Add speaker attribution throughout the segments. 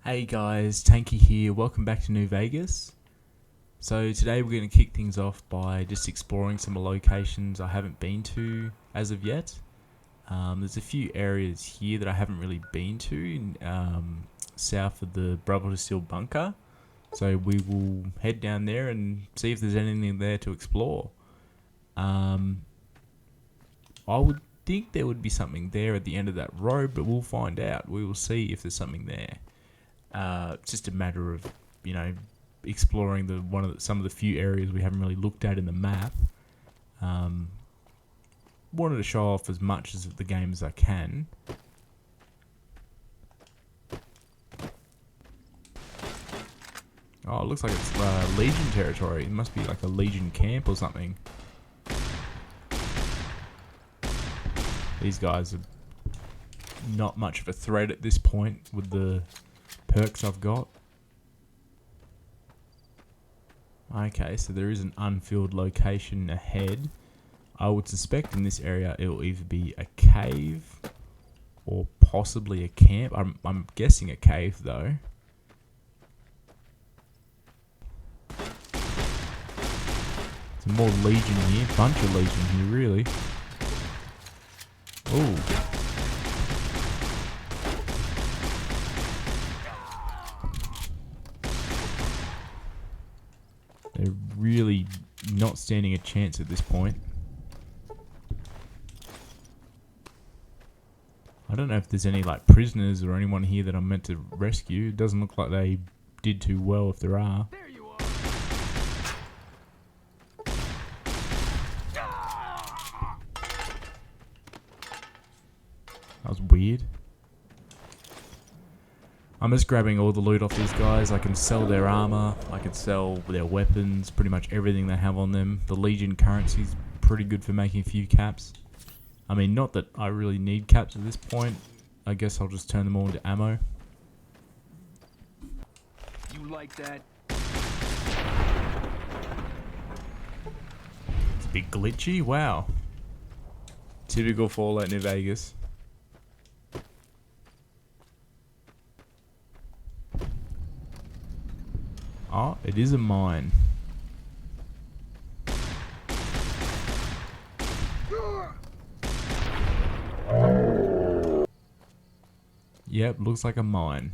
Speaker 1: Hey guys, Tanky here, welcome back to New Vegas. So today we're going to kick things off by just exploring some locations I haven't been to as of yet. There's a few areas here that I haven't really been to south of the Brotherhood Steel bunker. So we will head down there and see if there's anything there to explore. I would think there would be something there at the end of that road, but we'll find out. We will see if there's something there. It's just a matter of, exploring some of the few areas we haven't really looked at in the map. Wanted to show off as much of the game as I can. Oh, it looks like it's Legion territory. It must be like a Legion camp or something. These guys are not much of a threat at this point with the perks I've got. Okay, so there is an unfilled location ahead. I would suspect in this area it will either be a cave or possibly a camp. I'm guessing a cave though. Some more Legion here, bunch of Legion here really. Ooh. They're really not standing a chance at this point. I don't know if there's any like prisoners or anyone here that I'm meant to rescue. It doesn't look like they did too well if there are.
Speaker 2: There you are.
Speaker 1: That was weird. I'm just grabbing all the loot off these guys. I can sell their armor, I can sell their weapons, pretty much everything they have on them. The Legion currency's pretty good for making a few caps. I mean, not that I really need caps at this point. I guess I'll just turn them all into ammo.
Speaker 2: You like that?
Speaker 1: It's a bit glitchy, wow. Typical Fallout New Vegas. Oh, it is a mine. Yep, looks like a mine.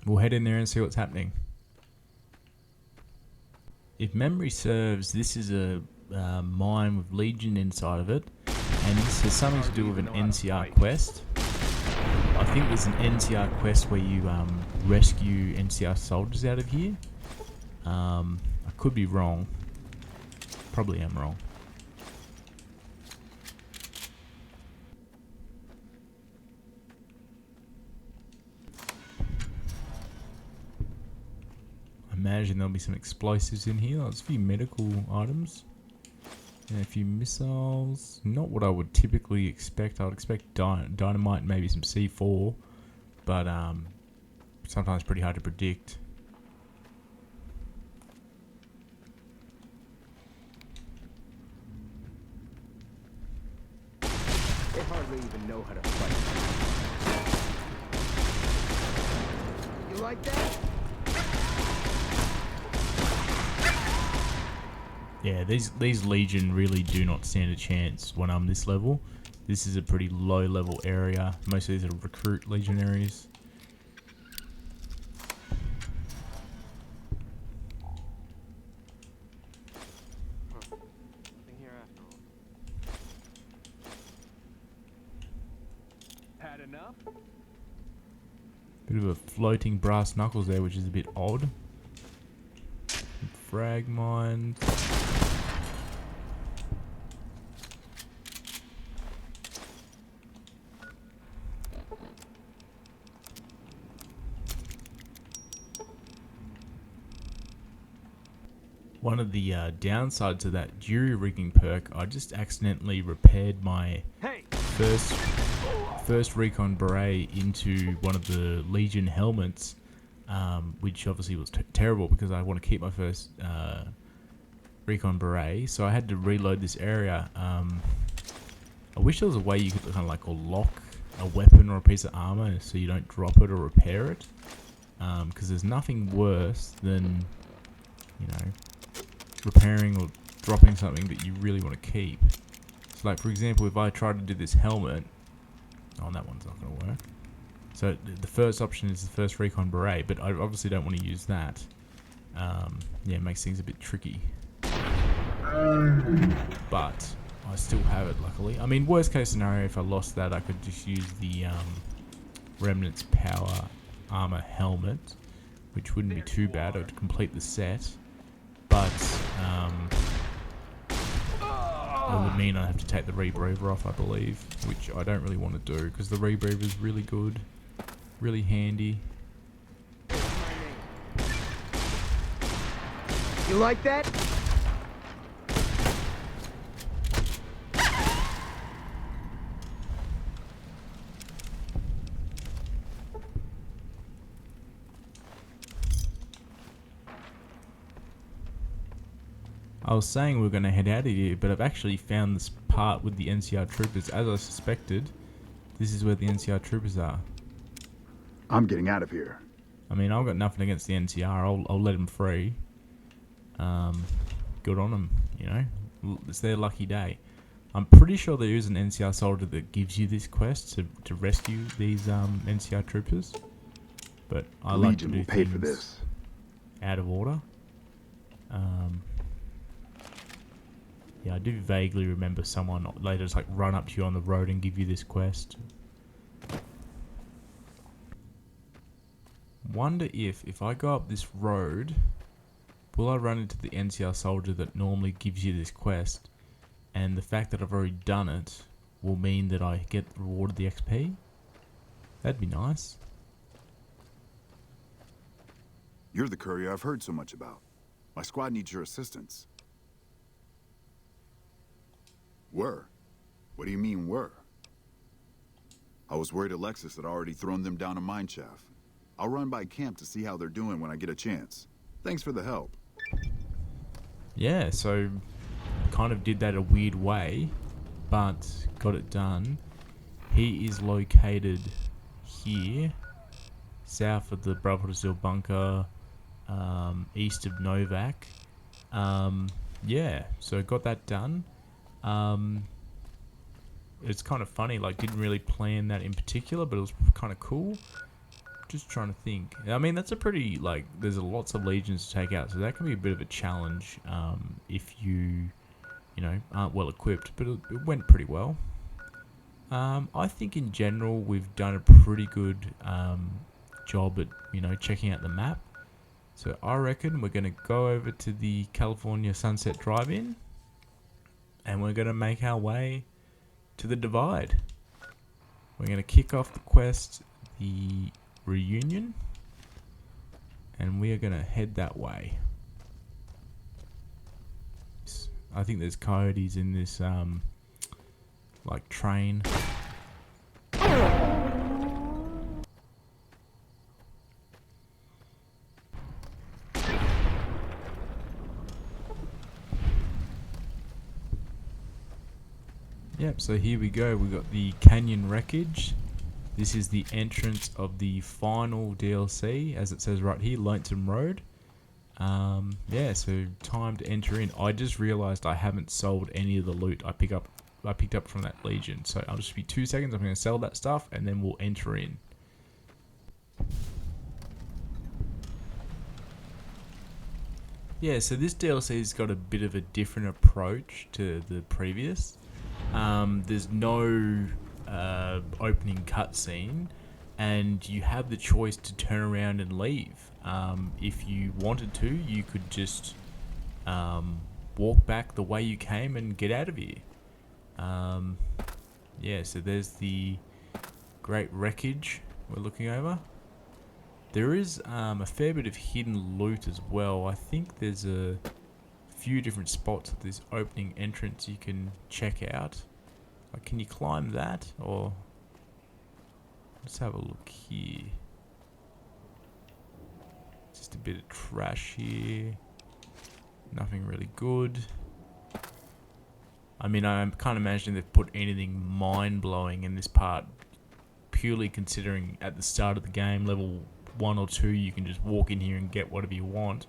Speaker 1: We'll head in there and see what's happening. If memory serves, this is a mine with Legion inside of it, and this has something to do with an NCR quest. I think there's an NCR quest where you rescue NCR soldiers out of here. I could be wrong. Probably am wrong. I imagine there'll be some explosives in here. There's a few medical items. And a few missiles. Not what I would typically expect. I would expect dynamite and maybe some C4. But sometimes pretty hard to predict.
Speaker 2: They hardly even know how to fight. You like that?
Speaker 1: Yeah, these Legion really do not stand a chance when I'm this level. This is a pretty low level area. Most of these are recruit legionaries.
Speaker 2: Nothing here after all. Had enough?
Speaker 1: Bit of a floating brass knuckles there, which is a bit odd. Frag mines. One of the downsides of that jury rigging perk, I just accidentally repaired my
Speaker 2: Hey!
Speaker 1: first recon beret into one of the Legion helmets, which obviously was terrible because I want to keep my first recon beret, so I had to reload this area. I wish there was a way you could kind of like lock a weapon or a piece of armor so you don't drop it or repair it. because there's nothing worse than, you know, repairing or dropping something that you really want to keep. So like, for example, if I try to do this helmet, oh, that one's not going to work. So the first option is the first recon beret, but I obviously don't want to use that. Yeah, it makes things a bit tricky. But I still have it, luckily. I mean, worst case scenario, if I lost that, I could just use the Remnant's Power Armor Helmet, which wouldn't be too bad. I would complete the set. But it would mean I have to take the rebreather off, I believe, which I don't really want to do, because the rebreather is really good, really handy.
Speaker 2: You like that?
Speaker 1: I was saying we were going to head out of here, but I've actually found this part with the NCR troopers. As I suspected, this is where the NCR troopers are.
Speaker 3: I'm getting out of here.
Speaker 1: I mean, I've got nothing against the NCR. I'll let them free. Good on them, you know. It's their lucky day. I'm pretty sure there is an NCR soldier that gives you this quest to rescue these NCR troopers. But I like to
Speaker 3: Legion
Speaker 1: do
Speaker 3: will pay for
Speaker 1: things
Speaker 3: this.
Speaker 1: out of order. Yeah, I do vaguely remember someone later just like run up to you on the road and give you this quest. Wonder if I go up this road, will I run into the NCR soldier that normally gives you this quest, and the fact that I've already done it will mean that I get rewarded the XP? That'd be nice.
Speaker 3: You're the courier I've heard so much about. My squad needs your assistance. Were? What do you mean, were? I was worried Alexis had already thrown them down a mine shaft. I'll run by camp to see how they're doing when I get a chance. Thanks for the help.
Speaker 1: Yeah, so kind of did that a weird way, but got it done. He is located here, south of the Brotherhood of Steel bunker, east of Novak. Yeah, so got that done. It's kind of funny, like didn't really plan that in particular, but it was kind of cool. Just trying to think. I mean, that's a pretty, like, there's lots of legions to take out, so that can be a bit of a challenge if you know, aren't well equipped, but it went pretty well. I think in general we've done a pretty good job at, you know, checking out the map. So I reckon we're going to go over to the California Sunset Drive-In, and we're going to make our way to the Divide. We're going to kick off the quest, the Reunion, and we are going to head that way. I think there's coyotes in this, like, train. Yep, so here we go. We got the Canyon Wreckage. This is the entrance of the final DLC, as it says right here, Lonesome Road. Yeah, so time to enter in. I just realised I haven't sold any of the loot I picked up from that Legion. So I'll just be 2 seconds. I'm going to sell that stuff, and then we'll enter in. Yeah, so this DLC's got a bit of a different approach to the previous. There's no opening cutscene, and you have the choice to turn around and leave. If you wanted to, you could just walk back the way you came and get out of here. Yeah, so there's the great wreckage we're looking over. There is a fair bit of hidden loot as well. I think there's a few different spots at this opening entrance you can check out. Like, can you climb that? Or let's have a look here. Just a bit of trash here. Nothing really good. I mean, I can't imagine they've put anything mind-blowing in this part, purely considering at the start of the game, level one or two, you can just walk in here and get whatever you want.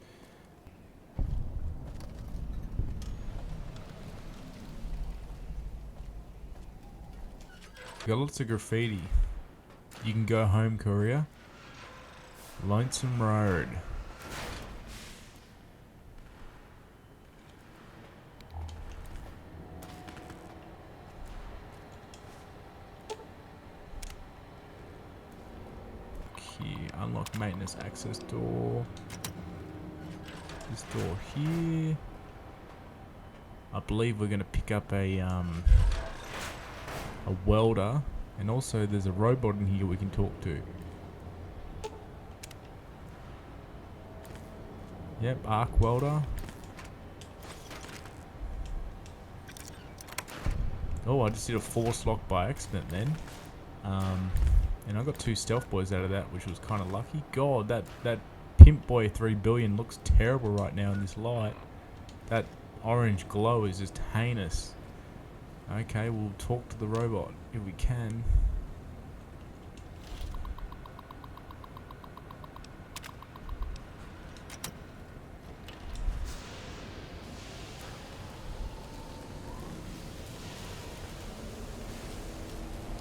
Speaker 1: Got lots of graffiti. You can go home, Courier. Lonesome Road. Here, unlock maintenance access door. This door here. I believe we're gonna pick up a welder, and also there's a robot in here we can talk to. Yep, arc welder. Oh, I just did a force lock by accident then. And I got 2 stealth boys out of that, which was kind of lucky. God, that Pimp Boy 3 billion looks terrible right now in this light. That orange glow is just heinous. Okay, we'll talk to the robot if we can.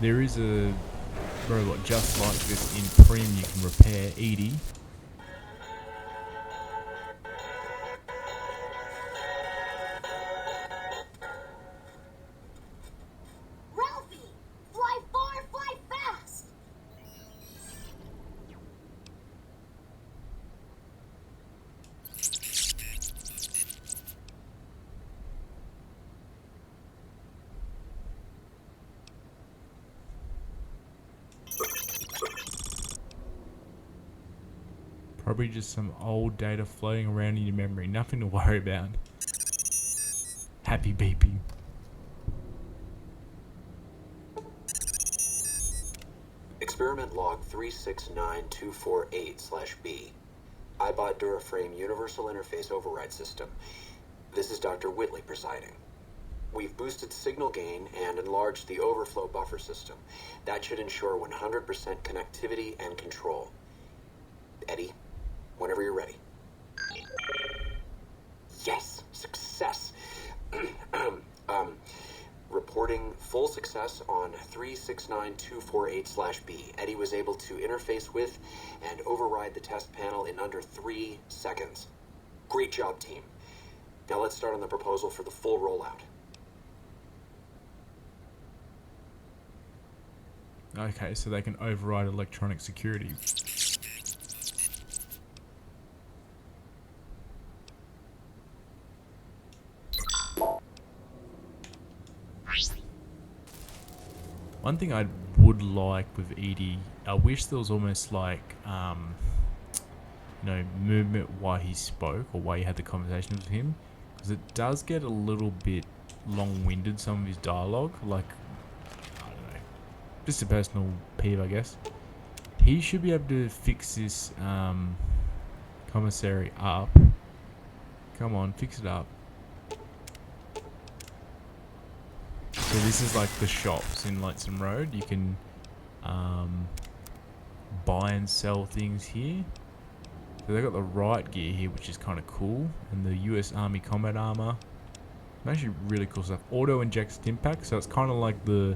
Speaker 1: There is a robot just like this in Prim you can repair, Edie.
Speaker 4: Ralphie! Fly far, fly fast!
Speaker 1: Probably just some old data floating around in your memory. Nothing to worry about. Happy beeping.
Speaker 5: Experiment log 369248/B. iBot Duraframe Universal Interface Override System. This is Dr. Whitley presiding. We've boosted signal gain and enlarged the overflow buffer system. That should ensure 100% connectivity and control. Eddie, whenever you're ready. Yes, success. Reporting full success on 369248/B. Eddie was able to interface with and override the test panel in under 3 seconds. Great job, team. Now let's start on the proposal for the full rollout.
Speaker 1: Okay, so they can override electronic security. One thing I would like with Edie, I wish there was almost like, movement while he spoke or while you had the conversation with him, because it does get a little bit long-winded, some of his dialogue. Like, I don't know, just a personal peeve, I guess. He should be able to fix this commissary up. Come on, fix it up. So this is like the shops in Lonesome Road. You can buy and sell things here. So they've got the riot gear here, which is kind of cool, and the US Army combat armor. Actually really cool stuff. Auto inject stim pack, so it's kind of like the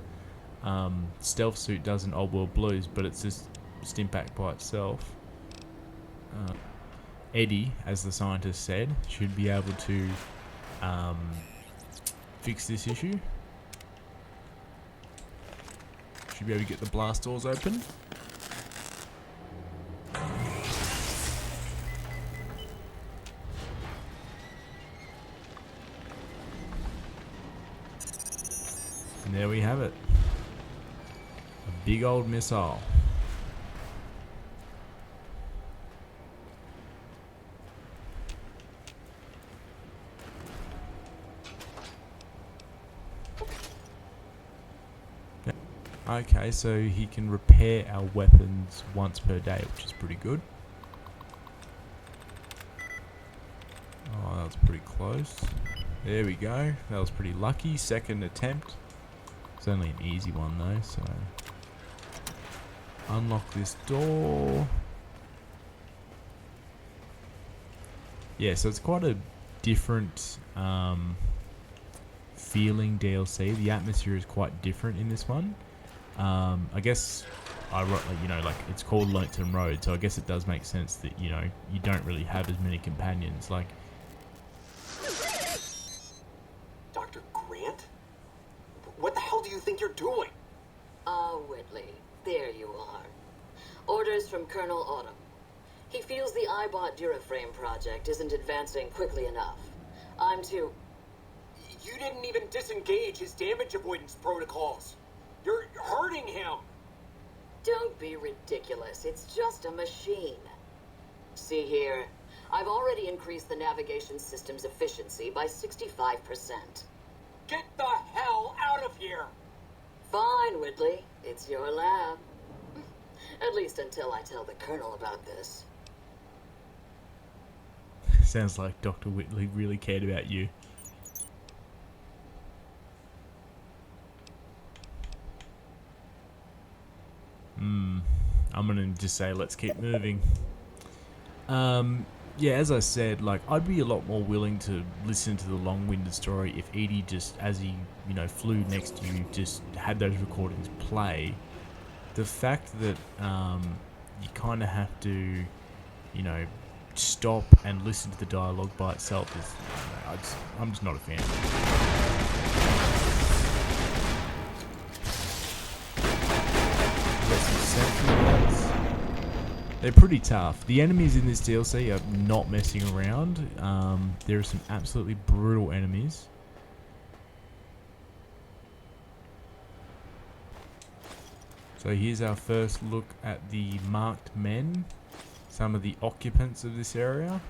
Speaker 1: stealth suit does in Old World Blues, but it's just stim pack by itself. Eddie, as the scientist said, should be able to fix this issue. Should be able to get the blast doors open. And there we have it. A big old missile. Okay, so he can repair our weapons once per day, which is pretty good. Oh, that was pretty close. There we go. That was pretty lucky. Second attempt. It's only an easy one though, so unlock this door. Yeah, so it's quite a different feeling DLC. The atmosphere is quite different in this one. I guess it's called Lonesome Road, so I guess it does make sense that you don't really have as many companions. Like,
Speaker 5: Dr. Grant? What the hell do you think you're doing?
Speaker 6: Whitley, there you are. Orders from Colonel Autumn. He feels the iBot Duraframe project isn't advancing quickly enough. I'm too...
Speaker 5: You didn't even disengage his damage avoidance protocols. You're hurting him.
Speaker 6: Don't be ridiculous. It's just a machine. See here, I've already increased the navigation system's efficiency by 65%.
Speaker 5: Get the hell out of here!
Speaker 6: Fine, Whitley. It's your lab. At least until I tell the Colonel about this.
Speaker 1: sounds like Dr. Whitley really cared about you. I'm gonna just say let's keep moving. Yeah, as I said, like, I'd be a lot more willing to listen to the long-winded story if Edie just, as he, flew next to you, just had those recordings play. The fact that you kind of have to, stop and listen to the dialogue by itself is, I'm just not a fan. They're pretty tough. The enemies in this DLC are not messing around. There are some absolutely brutal enemies. So here's our first look at the marked men, some of the occupants of this area.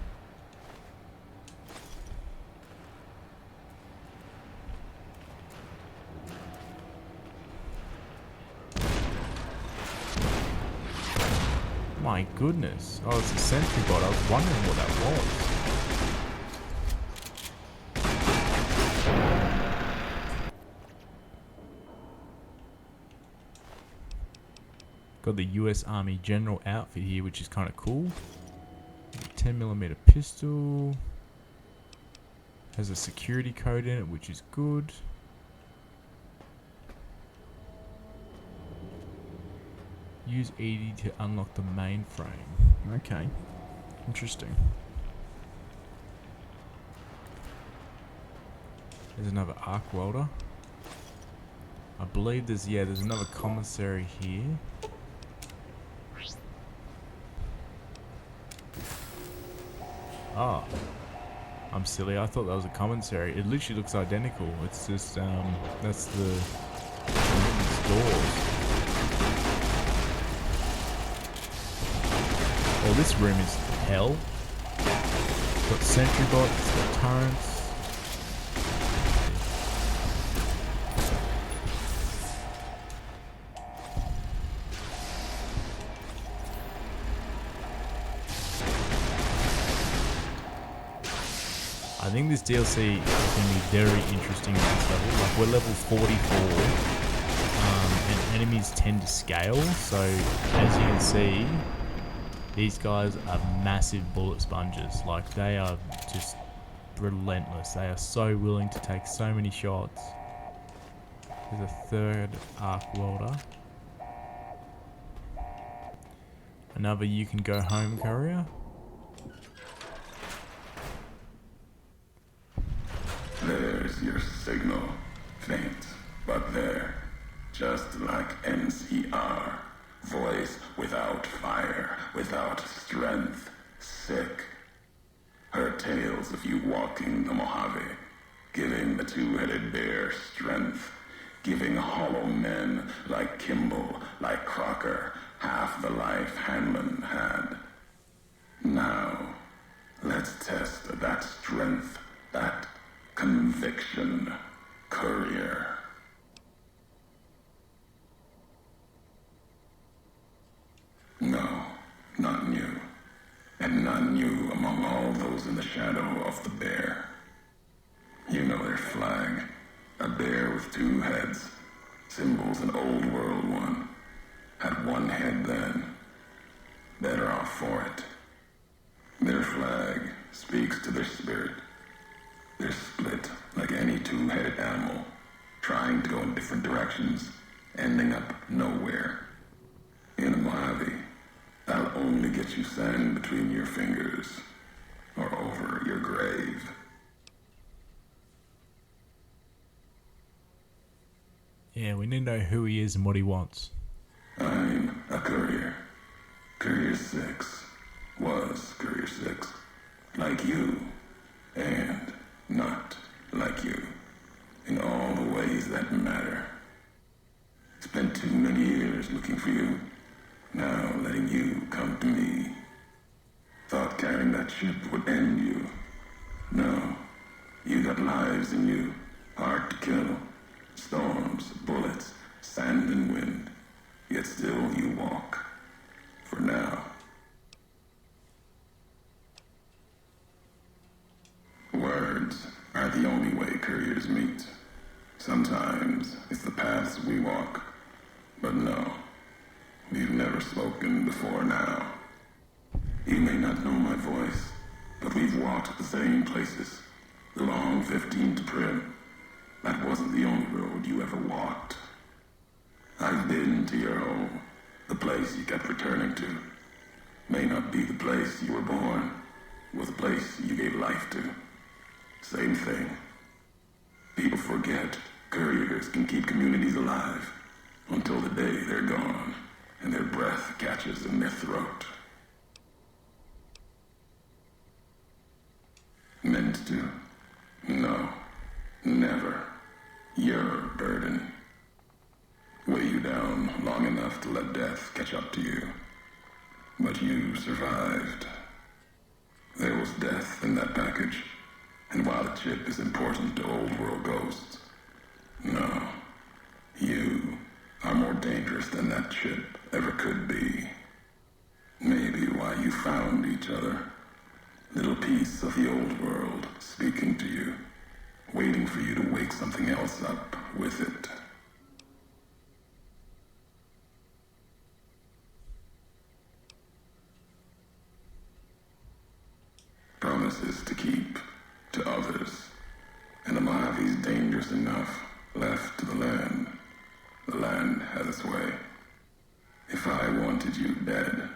Speaker 1: My goodness. Oh, it's a sentry bot. I was wondering what that was. Got the US Army General outfit here, which is kind of cool. 10mm pistol. Has a security code in it, which is good. Use Edie to unlock the mainframe. Okay. Interesting. There's another arc welder. I believe there's another commissary here. Oh. I'm silly. I thought that was a commissary. It literally looks identical. It's just, that's the doors. Oh, this room is hell. It's got sentry bots, it's got turrets. I think this DLC is going to be very interesting at this level. Like, we're level 44, and enemies tend to scale, so as you can see, these guys are massive bullet sponges. Like, they are just relentless. They are so willing to take so many shots. There's a third arc welder. Another you can go home courier.
Speaker 7: There's your signal. Faint, but there. Just like NCR. Voice without fire, without strength, sick. Her tales of you walking the Mojave, giving the two-headed bear strength, giving hollow men like Kimball, like Crocker, half the life Hanlon had. Now, let's test that strength, that conviction, Courier. No, not new. And none new among all those in the shadow of the bear. You know their flag. A bear with two heads. Symbols an old world one. Had one head then. Better off for it. Their flag speaks to their spirit. They're split like any two-headed animal, trying to go in different directions, ending up nowhere. In a Mojave, that'll only get you sand between your fingers or over your grave.
Speaker 1: Yeah, we need to know who he is and what he wants.
Speaker 7: I'm a courier. Courier 6 was Courier 6. Like you, and not like you. In all the ways that matter. Spent too many years looking for you. Now letting you come to me. Thought carrying that ship would end you. No. You got lives in you. Hard to kill. Storms, bullets, sand and wind. Yet still you walk. For now. Words are the only way couriers meet. Sometimes it's the paths we walk. But no, we've never spoken before now. You may not know my voice, but we've walked the same places. The long 15 to Prim. That wasn't the only road you ever walked. I've been to your home, the place you kept returning to. May not be the place you were born, was the place you gave life to. Same thing. People forget couriers can keep communities alive until the day they're gone and their breath catches in their throat. Meant to? No. Never. You're a burden. Weigh you down long enough to let death catch up to you. But you survived. There was death in that package. And while the chip is important to old world ghosts, no. You are more dangerous than that chip ever could be. Maybe why you found each other. Little piece of the old world speaking to you, waiting for you to wake something else up with it. Promises to keep to others, and the Mojave's dangerous enough left to the land. The land has its way. If I wanted you dead,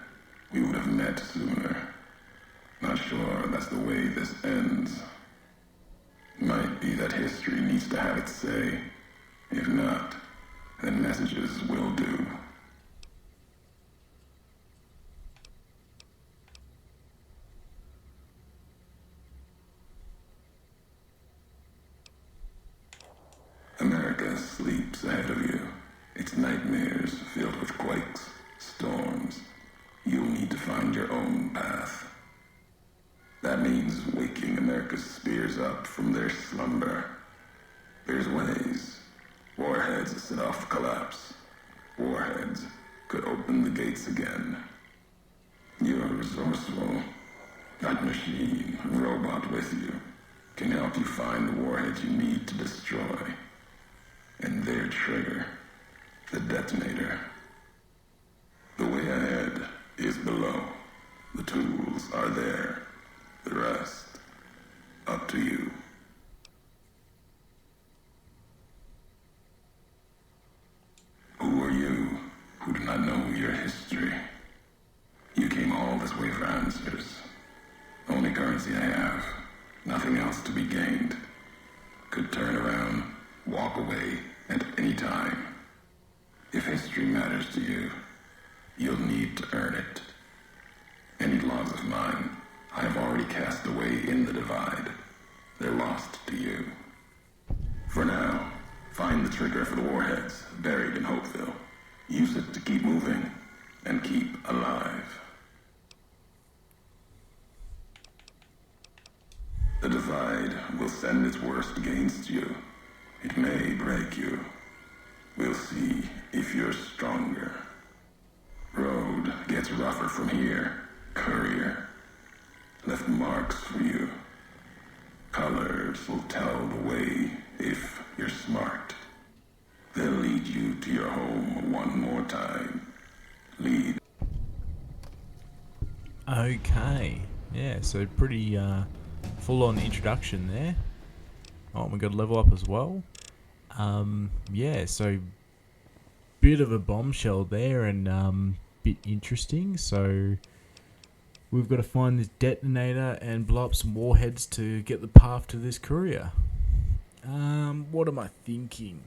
Speaker 7: we would have met sooner. Not sure that's the way this ends. Might be that history needs to have its say. If not, then messages will do. America sleeps ahead of you. Its nightmares filled with quakes, storms. You'll need to find your own path. That means waking America's spears up from their slumber. There's ways. Warheads set off collapse. Warheads could open the gates again. You're resourceful. That machine, robot with you, can help you find the warheads you need to destroy. And their trigger, the detonator. The way ahead is below. The tools are there. The rest, up to you. Who are you who do not know your history? You came all this way for answers. Only currency I have. Nothing else to be gained. Could turn around, walk away at any time. If history matters to you, you'll need to earn it. Any logs of mine I have already cast away in the divide. They're lost to you. For now, find the trigger for the warheads buried in Hopeville. Use it to keep moving and keep alive. The divide will send its worst against you. It may break you. We'll see if you're stronger. Road gets rougher from here. Courier left marks for you. Colors will tell the way if you're smart. They'll lead you to your home one more time. Lead.
Speaker 1: Okay. Yeah, so pretty full on introduction there. Oh, we got to level up as well. Yeah, so bit of a bombshell there, and bit interesting. So we've got to find this detonator and blow up some warheads to get the path to this courier. What am I thinking?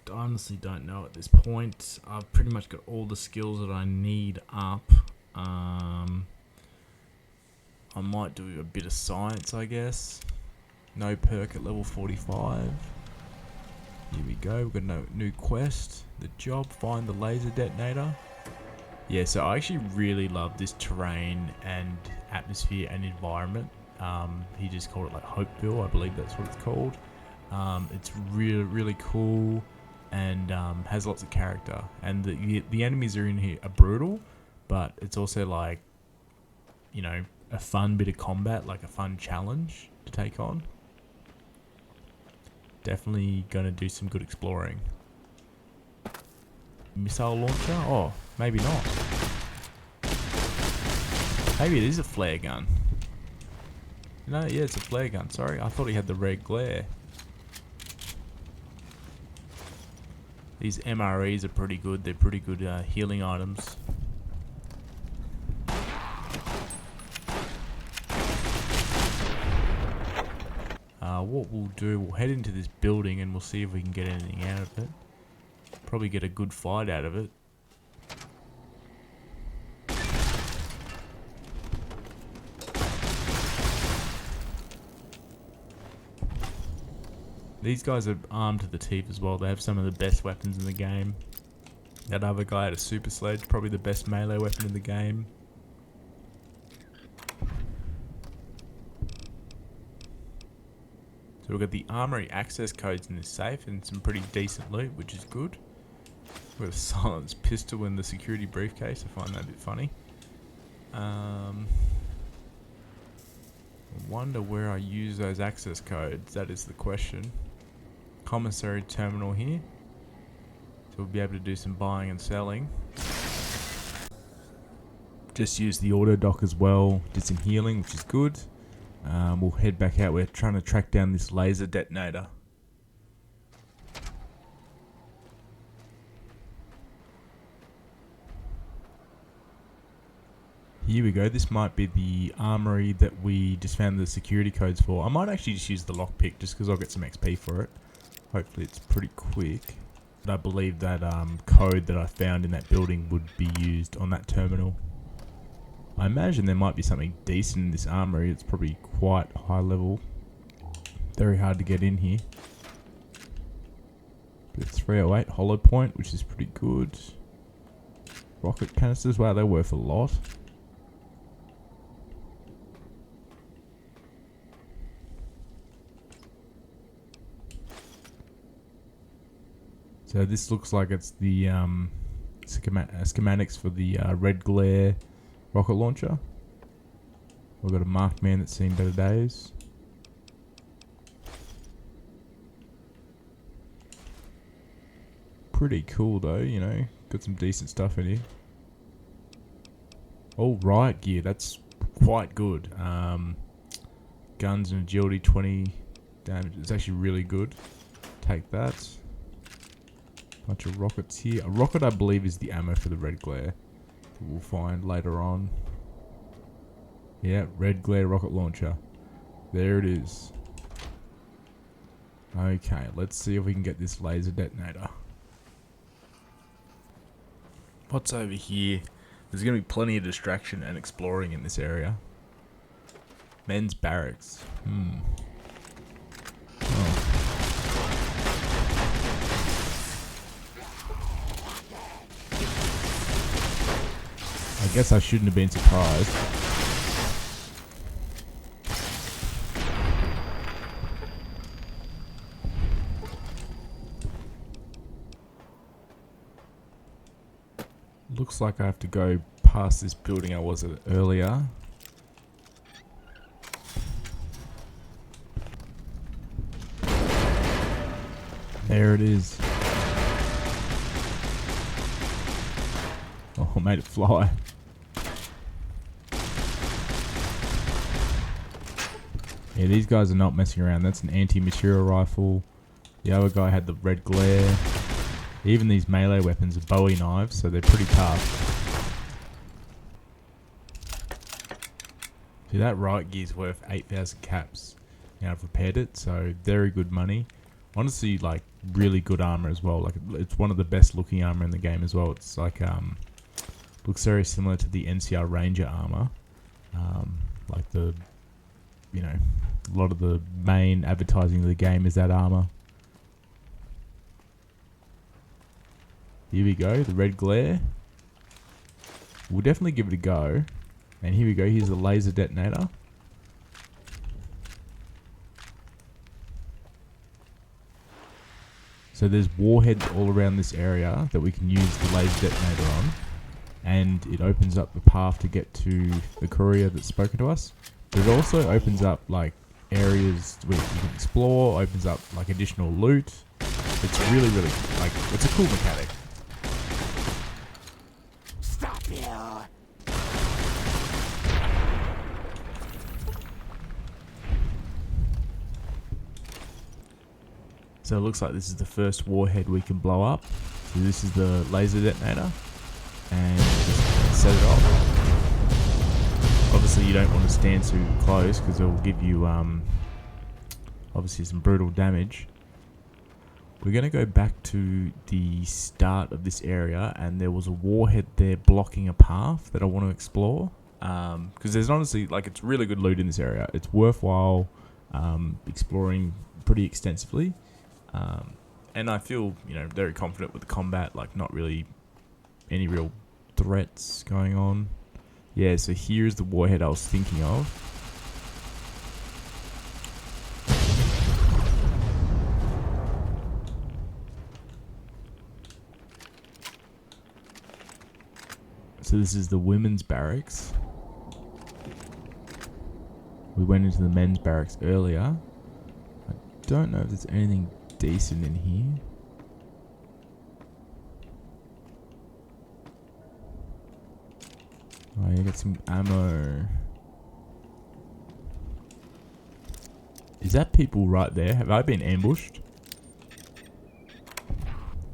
Speaker 1: I honestly don't know at this point. I've pretty much got all the skills that I need up. I might do a bit of science, I guess. No perk at level 45. Here we go. We've got no new quest. The job, find the laser detonator. Yeah, so I actually really love this terrain and atmosphere and environment. He just called it like Hopeville, I believe that's what it's called. It's really, really cool and has lots of character. And the enemies are in here are brutal, but it's also like, you know, a fun bit of combat, like a fun challenge to take on. Definitely going to do some good exploring. Missile launcher? Oh, maybe not. Maybe it is a flare gun. No, yeah, it's a flare gun. Sorry, I thought he had the red glare. These MREs are pretty good. They're pretty good healing items. What we'll do, we'll head into this building and we'll see if we can get anything out of it. Probably get a good fight out of it. These guys are armed to the teeth as well. They have some of the best weapons in the game. That other guy had a super sledge, probably the best melee weapon in the game. So we've got the armory access codes in this safe and some pretty decent loot, which is good. We've got a silenced pistol in the security briefcase. I find that a bit funny. I wonder where I use those access codes. That is the question. Commissary terminal here. So we'll be able to do some buying and selling. Just use the auto dock as well. Did some healing, which is good. We'll head back out. We're trying to track down this laser detonator. Here we go. This might be the armory that we just found the security codes for. I might actually just use the lockpick just because I'll get some XP for it. Hopefully it's pretty quick. But I believe that code that I found in that building would be used on that terminal. I imagine there might be something decent in this armory. It's probably quite high level. Very hard to get in here. But 308 hollow point, which is pretty good. Rocket canisters, wow, they're worth a lot. So this looks like it's the schematics for the red glare rocket launcher. We've got a marked man that's seen better days. Pretty cool though, you know. Got some decent stuff in here. All riot gear, that's quite good. Guns and agility 20 damage. It's actually really good. Take that. Bunch of rockets here. A rocket, I believe, is the ammo for the red glare. We'll find later on. Yeah, red glare rocket launcher. There it is. Okay, let's see if we can get this laser detonator. What's over here? There's going to be plenty of distraction and exploring in this area. Men's barracks. Oh. I guess I shouldn't have been surprised. Looks like I have to go past this building I was at earlier. There it is. Oh, I made it fly. Yeah, these guys are not messing around. That's an anti-material rifle. The other guy had the red glare. Even these melee weapons are Bowie knives, so they're pretty tough. See, that riot gear's worth 8,000 caps. Now I've repaired it, so very good money. Honestly, like, really good armor as well. Like, it's one of the best looking armor in the game as well. It's like, looks very similar to the NCR Ranger armor. Like the, you know, a lot of the main advertising of the game is that armor. Here we go, the red glare. We'll definitely give it a go. And here we go, here's the laser detonator. So there's warheads all around this area that we can use the laser detonator on. And it opens up the path to get to the courier that's spoken to us. But it also opens up like areas where you can explore, opens up like additional loot. It's really, like, it's a cool mechanic.
Speaker 2: Stop here!
Speaker 1: So it looks like this is the first warhead we can blow up. So this is the laser detonator. And just set it off. Obviously you don't want to stand too close because it will give you obviously some brutal damage. We're going to go back to the start of this area, and there was a warhead there blocking a path that I want to explore. Because there's honestly, like, it's really good loot in this area. It's worthwhile exploring pretty extensively. And I feel, you know, very confident with the combat, like not really any real threats going on. Yeah, so here's the warhead I was thinking of. So this is the women's barracks. We went into the men's barracks earlier. I don't know if there's anything decent in here. Oh, you got some ammo. Is that people right there? Have I been ambushed?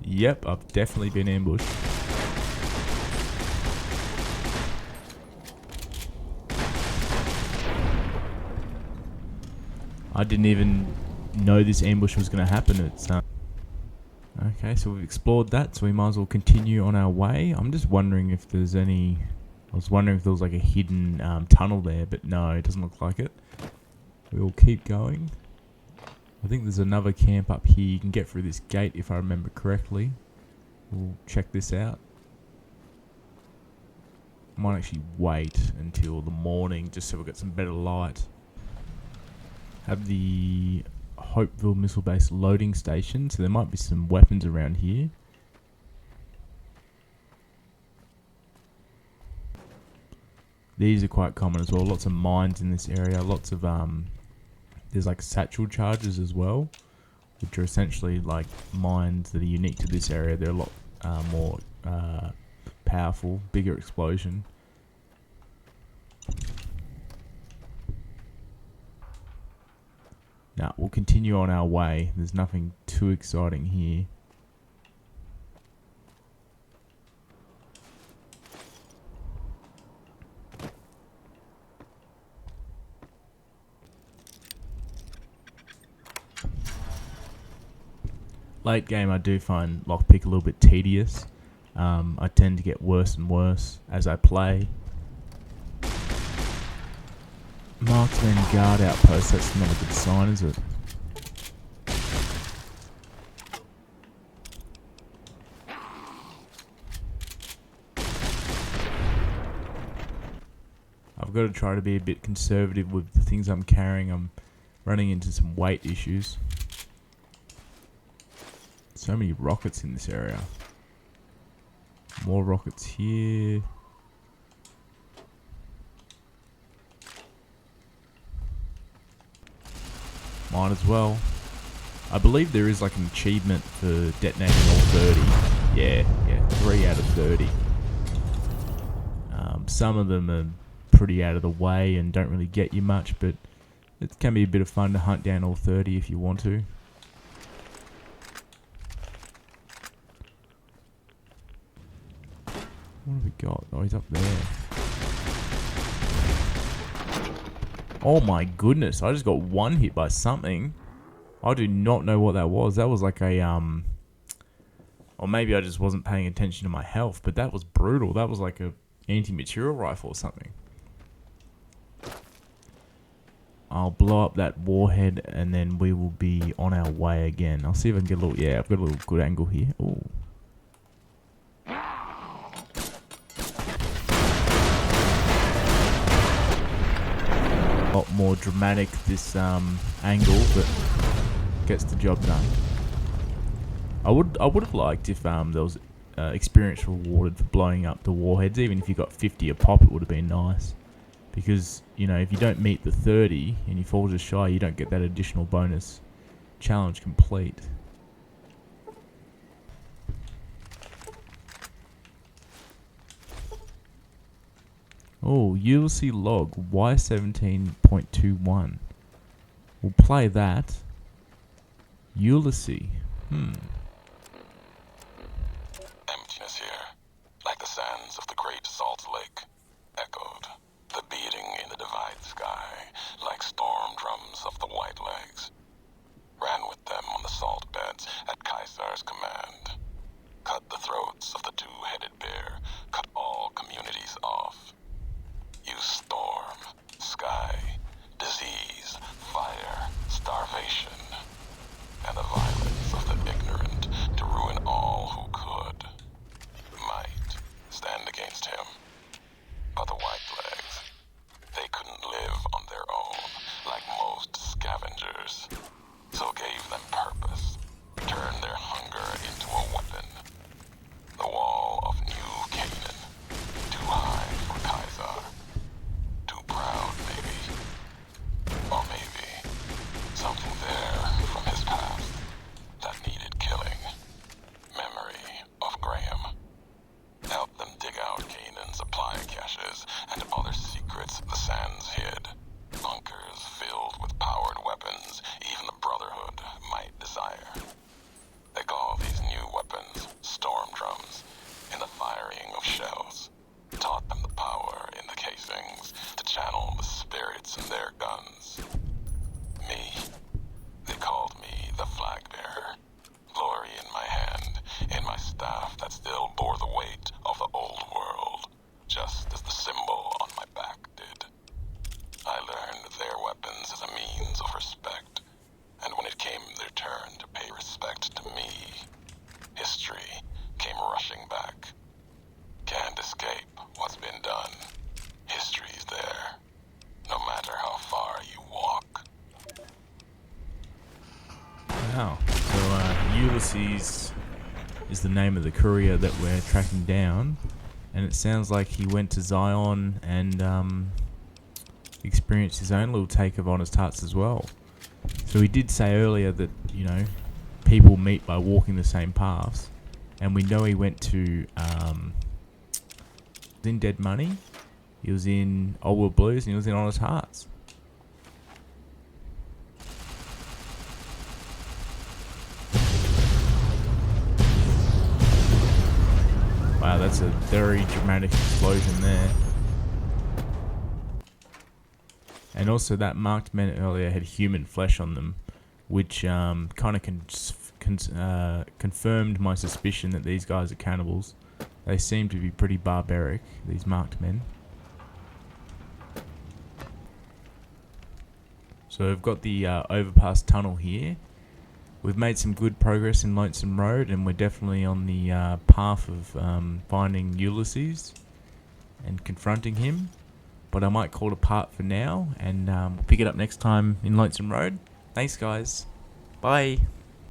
Speaker 1: Yep, I've definitely been ambushed. I didn't even know this ambush was going to happen. It's okay, so we've explored that, so we might as well continue on our way. I'm just wondering if there's any... I was wondering if there was like a hidden tunnel there, but no, it doesn't look like it. We'll keep going. I think there's another camp up here. You can get through this gate if I remember correctly. We'll check this out. I might actually wait until the morning just so we've got some better light. Have the Hopeville missile base loading station, so there might be some weapons around here. These are quite common as well. Lots of mines in this area. Lots of there's like satchel charges as well, which are essentially like mines that are unique to this area. They're a lot more powerful, bigger explosion. Now we'll continue on our way. There's nothing too exciting here. Late game, I do find lockpick a little bit tedious. I tend to get worse and worse as I play. Marksman guard outpost, that's not a good sign, is it? I've got to try to be a bit conservative with the things I'm carrying. I'm running into some weight issues. So many rockets in this area. More rockets here. Mine as well. I believe there is like an achievement for detonating all 30. Yeah, 3 out of 30. Some of them are pretty out of the way and don't really get you much, but It can be a bit of fun to hunt down all 30 if you want to. What have we got? Oh, he's up there. Oh my goodness, I just got one hit by something. I do not know what that was. That was like a, or maybe I just wasn't paying attention to my health, but that was brutal. That was like a anti-material rifle or something. I'll blow up that warhead and then we will be on our way again. I'll see if I can get a little, yeah, I've got a little good angle here. Ooh. A lot more dramatic this angle, but gets the job done. I would have liked if there was experience rewarded for blowing up the warheads. Even if you got 50 a pop, it would have been nice. Because, you know, if you don't meet the 30 and you fall just shy, you don't get that additional bonus challenge complete. Oh, Ulysses log Y17.21. We'll play that. Ulysses.
Speaker 7: Emptiness here, like the sands of the great salt lake, echoed. The beating in the divide sky, like storm drums of the white legs. Ran with them on the salt beds at Caesar's command. Cut the throats of the two-headed bear, cut all communities off. Use storm, sky, disease, fire, starvation, and the violence of the ignorant to ruin all who could. Might stand against him. But the white legs, they couldn't live on their own like most scavengers. So gave them purpose, turned their hunger into a weapon. The wall of New Canaan, too high for Caesar. Too proud, maybe. Or maybe something there from his past that needed killing. Memory of Graham. Help them dig out Canaan's supply caches and other secrets the sands hid. Bunkers filled with powered weapons even the Brotherhood might desire. They call these new weapons storm drums in the firing of shells. Taught them the power in the casings to channel the spirits in their guns. Me, they called me the flag bearer. Glory in my hand, in my staff that still bore the weight of the old world, just as the symbol on my back did. I learned their weapons as a means of respect, and when it came their turn to pay respect to me, history came rushing back. Can't escape what's been done. History's there, no matter how far you walk.
Speaker 1: Wow. So Ulysses is the name of the courier that we're tracking down, and it sounds like he went to Zion and experienced his own little take of honest hearts as well. So he did say earlier that, you know, people meet by walking the same paths, and we know he went to in Dead Money, he was in Old World Blues, and he was in Honest Hearts. Wow, that's a very dramatic explosion there. And also that marked men earlier had human flesh on them, which kind of confirmed my suspicion that these guys are cannibals. They seem to be pretty barbaric, these marked men. So we've got the overpass tunnel here. We've made some good progress in Lonesome Road, and we're definitely on the path of finding Ulysses and confronting him. But I might call it a part for now, and we'll pick it up next time in Lonesome Road. Thanks, guys. Bye.